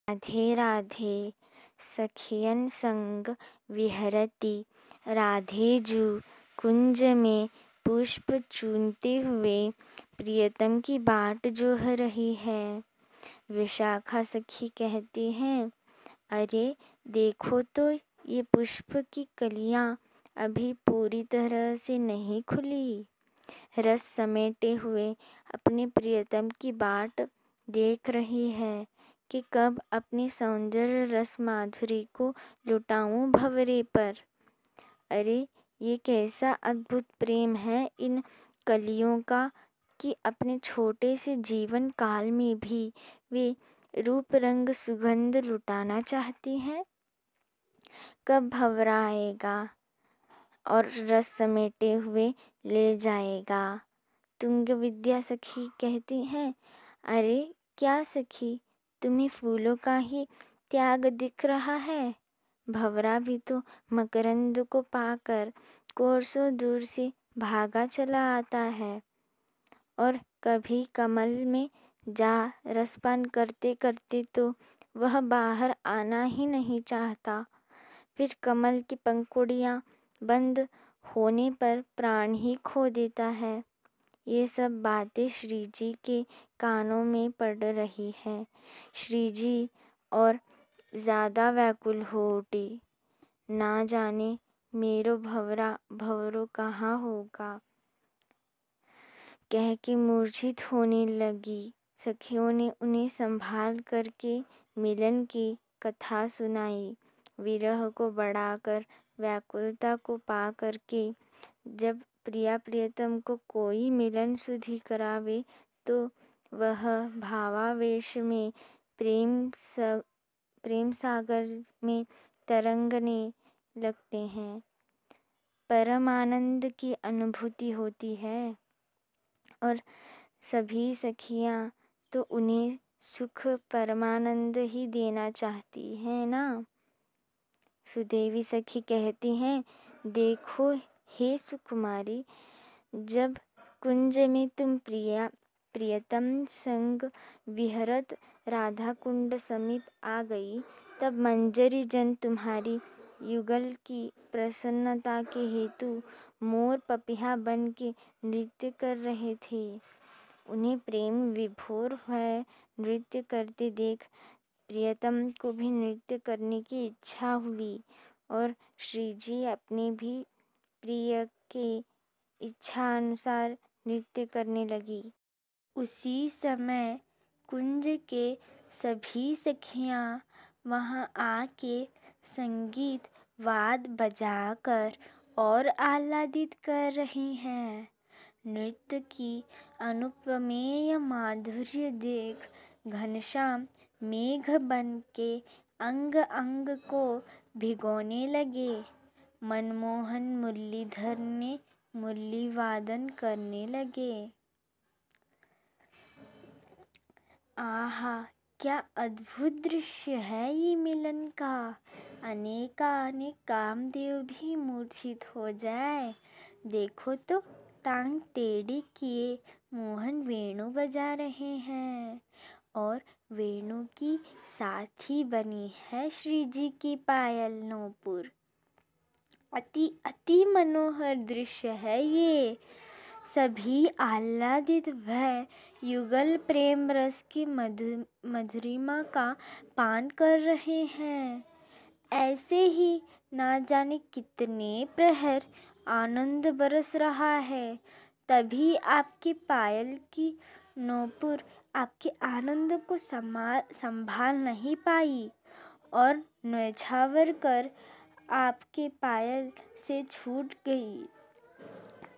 राधे राधे सखियन संग विहरती, राधेजू कुंज में पुष्प चूनते हुए प्रियतम की बाट जोह रही है। विशाखा सखी कहती हैं, अरे देखो तो ये पुष्प की कलियां अभी पूरी तरह से नहीं खुली। रस समेटे हुए अपने प्रियतम की बाट देख रही है कि कब अपनी सौंदर्य रस माधुरी को लुटाऊं भंवरे पर। अरे ये कैसा अद्भुत प्रेम है इन कलियों का कि अपने छोटे से जीवन काल में भी वे रूप रंग सुगंध लुटाना चाहती हैं। कब भंवरा आएगा और रस समेटे हुए ले जाएगा। तुंग विद्या सखी कहती हैं, अरे क्या सखी, तुम्हें फूलों का ही त्याग दिख रहा है। भंवरा भी तो मकरंद को पाकर कोसों दूर से भागा चला आता है और कभी कमल में जा रसपान करते करते तो वह बाहर आना ही नहीं चाहता। फिर कमल की पंखुड़ियां बंद होने पर प्राण ही खो देता है। ये सब बातें श्री जी के कानों में पड़ रही हैं। श्री जी और ज़्यादा व्याकुल हो उठी, ना जाने मेरो भंवरो कहाँ होगा, कह के मूर्छित होने लगी। सखियों ने उन्हें संभाल करके मिलन की कथा सुनाई। विरह को बढ़ाकर व्याकुलता को पा करके जब प्रिया प्रियतम को कोई मिलन सुधि करावे तो वह भावावेश में प्रेम सागर में तरंगने लगते हैं। परम आनंद की अनुभूति होती है और सभी सखियां तो उन्हें सुख परमानंद ही देना चाहती हैं ना। सुदेवी सखी कहती हैं, देखो हे सुकुमारी, जब कुंज में तुम प्रियतम संग विहरत राधा कुंड समीप आ गई, तब मंजरी जन तुम्हारी युगल की प्रसन्नता के हेतु मोर पपिहा बन के नृत्य कर रहे थे। उन्हें प्रेम विभोर है नृत्य करते देख प्रियतम को भी नृत्य करने की इच्छा हुई और श्री जी अपने भी प्रिय के इच्छा अनुसार नृत्य करने लगी। उसी समय कुंज के सभी सखियां वहां आके संगीत वाद बजाकर और आह्लादित कर रही हैं। नृत्य की अनुपमेय माधुर्य देख घनश्याम मेघ बन के अंग अंग को भिगोने लगे। मनमोहन मुरलीधर ने मुरली वादन करने लगे। आहा, क्या अद्भुत दृश्य है ये मिलन का। अनेक कामदेव भी मूर्छित हो जाए। देखो तो टांग टेढ़ी किए मोहन वेणु बजा रहे हैं और वेणु की साथी बनी है श्री जी की पायल नूपुर। अति अति मनोहर दृश्य है ये। सभी आह्लादित भय युगल प्रेम रस की मधुरिमा का पान कर रहे हैं। ऐसे ही ना जाने कितने प्रहर आनंद बरस रहा है। तभी आपकी पायल की नूपुर आपके आनंद को संभाल नहीं पाई और न्यौछावर कर आपके पायल से छूट गई।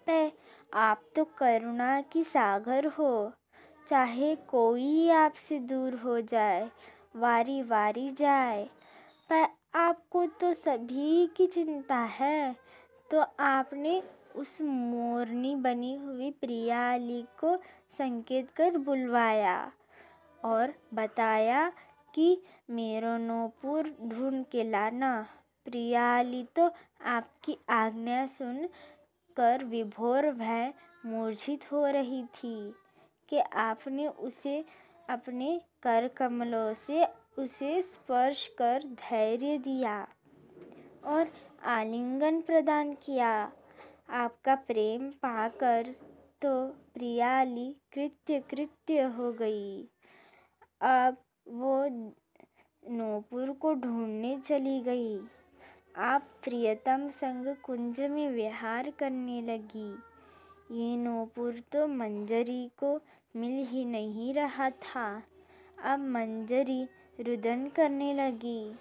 पे आप तो करुणा की सागर हो, चाहे कोई आपसे दूर हो जाए, वारी वारी जाए, पर आपको तो सभी की चिंता है। तो आपने उस मोरनी बनी हुई प्रियाली को संकेत कर बुलवाया और बताया कि मेरो नूपुर ढूंढ के लाना। प्रियाली तो आपकी आज्ञा सुन कर विभोर भय मूर्छित हो रही थी कि आपने उसे अपने कर कमलों से उसे स्पर्श कर धैर्य दिया और आलिंगन प्रदान किया। आपका प्रेम पाकर तो प्रियाली कृत्य हो गई। अब वो नूपुर को ढूंढने चली गई। आप प्रियतम संग कुंज में विहार करने लगी। ये नूपुर तो मंजरी को मिल ही नहीं रहा था। अब मंजरी रुदन करने लगी।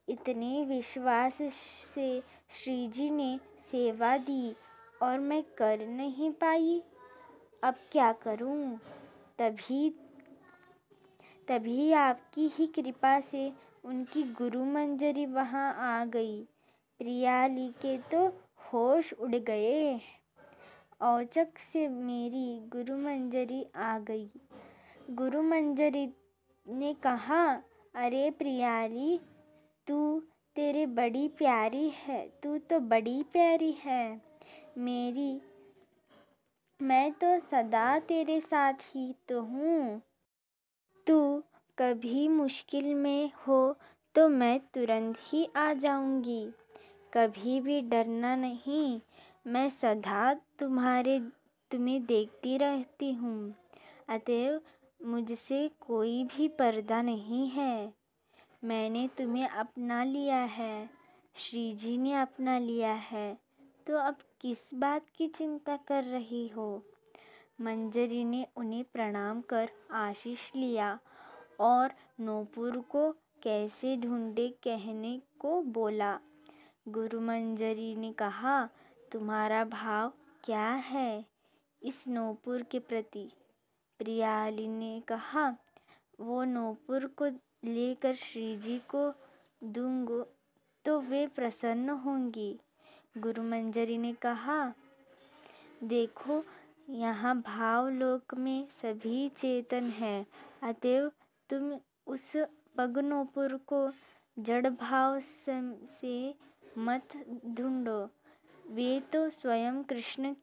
इतने विश्वास से श्रीजी ने सेवा दी और मैं कर नहीं पाई। अब क्या करूं? तभी आपकी ही कृपा से उनकी गुरु मंजरी वहां आ गई। प्रियाली के तो होश उड़ गए। औचक से मेरी गुरु मंजरी आ गई। गुरु मंजरी ने कहा, अरे प्रियाली, तू तो बड़ी प्यारी है। मैं तो सदा तेरे साथ ही तो हूँ। तू कभी मुश्किल में हो तो मैं तुरंत ही आ जाऊंगी। कभी भी डरना नहीं। मैं सदा तुम्हें देखती रहती हूँ। अतएव मुझसे कोई भी पर्दा नहीं है। मैंने तुम्हें अपना लिया है, श्रीजी ने अपना लिया है, तो अब किस बात की चिंता कर रही हो? मंजरी ने उन्हें प्रणाम कर आशीष लिया और नूपुर को कैसे ढूंढे कहने को बोला। गुरु मंजरी ने कहा, तुम्हारा भाव क्या है इस नूपुर के प्रति? प्रियाली ने कहा, वो नूपुर को लेकर श्रीजी को दूंगा तो वे प्रसन्न होंगी। गुरु मंजरी ने कहा, देखो, यहाँ भाव लोक में सभी चेतन हैं, अतएव तुम उस पग नूपुर को जड़ भाव से मत ढूंढो। वे तो स्वयं कृष्ण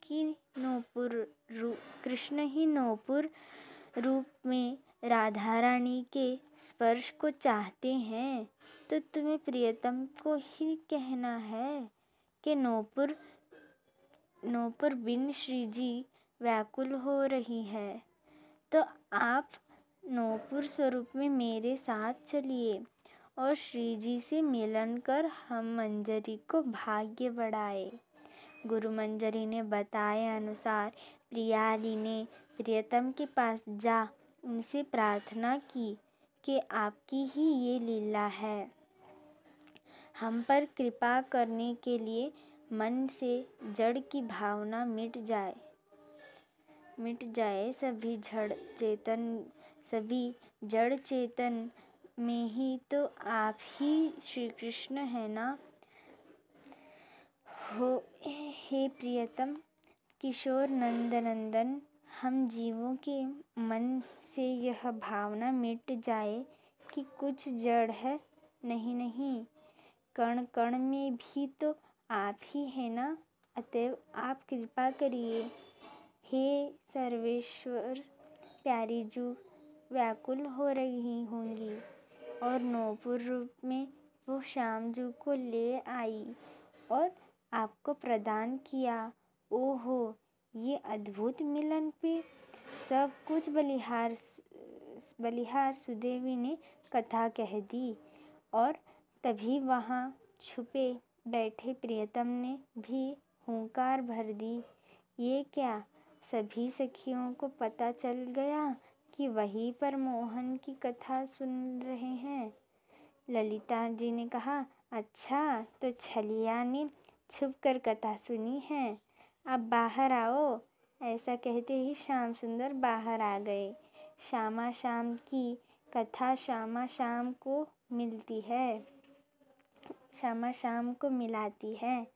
ही नूपुर रूप में राधा रानी के स्पर्श को चाहते हैं। तो तुम्हें प्रियतम को ही कहना है कि नूपुर बिन श्रीजी व्याकुल हो रही है। तो आप नूपुर स्वरूप में मेरे साथ चलिए और श्रीजी से मिलन कर हम मंजरी को भाग्य बढ़ाए। गुरु मंजरी ने बताए अनुसार प्रियाली ने प्रियतम के पास जा उनसे प्रार्थना की कि आपकी ही ये लीला है। हम पर कृपा करने के लिए मन से जड़ की भावना मिट जाए। सभी जड़ चेतन में ही तो आप ही श्री कृष्ण है ना। हे प्रियतम किशोर नंदन, हम जीवों के मन से यह भावना मिट जाए कि कुछ जड़ है। नहीं, कण कण में भी तो आप ही है ना। अतएव आप कृपा करिए। हे सर्वेश्वर, प्यारी जू व्याकुल हो रही होंगी और नूपुर रूप में वो श्याम जू को ले आई और आपको प्रदान किया। ओहो, ये अद्भुत मिलन पे सब कुछ बलिहार सुदेवी ने कथा कह दी और तभी वहाँ छुपे बैठे प्रियतम ने भी हुंकार भर दी। ये क्या? सभी सखियों को पता चल गया कि वहीं पर मोहन की कथा सुन रहे हैं। ललिता जी ने कहा, अच्छा, तो छलिया ने छुप कर कथा सुनी है। अब बाहर आओ। ऐसा कहते ही श्याम सुंदर बाहर आ गए। श्यामा श्याम की कथा श्यामा श्याम को मिलाती है।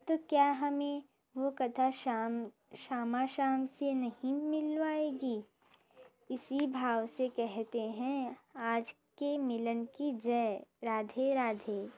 तो क्या हमें वो कथा श्यामा श्याम से नहीं मिलवाएगी? इसी भाव से कहते हैं, आज के मिलन की जय। राधे राधे।